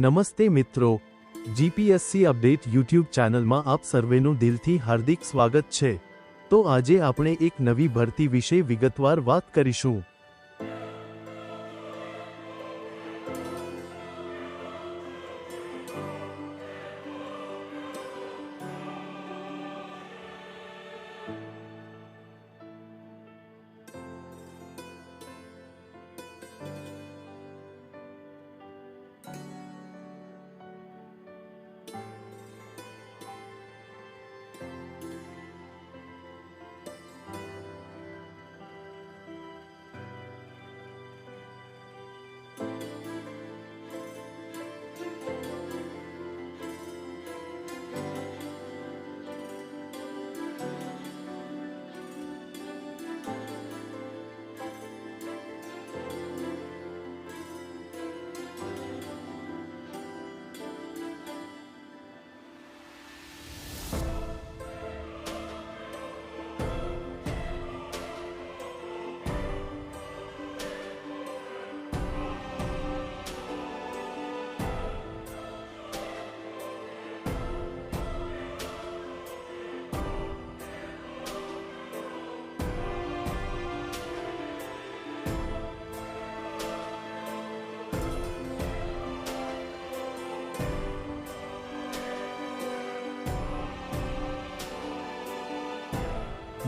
નમસ્તે મિત્રો, GPSC update YouTube ચેનલમાં આપ સર્વેનું દિલથી હાર્દિક સ્વાગત છે। તો આજે આપણે એક નવી ભરતી વિશે વિગતવાર વાત કરીશું।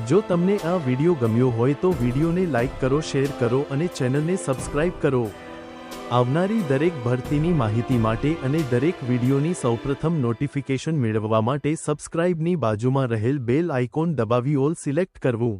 જો તમને આ વિડિયો ગમ્યો હોય તો વિડિયોને લાઈક કરો, શેર કરો અને ચેનલને સબસ્ક્રાઇબ કરો। આવનારી દરેક ભરતીની માહિતી માટે અને દરેક વિડિયોની સૌપ્રથમ નોટિફિકેશન મેળવવા માટે સબસ્ક્રાઇબની બાજુમાં રહેલ બેલ આઇકોન દબાવી ઓલ સિલેક્ટ કરવું।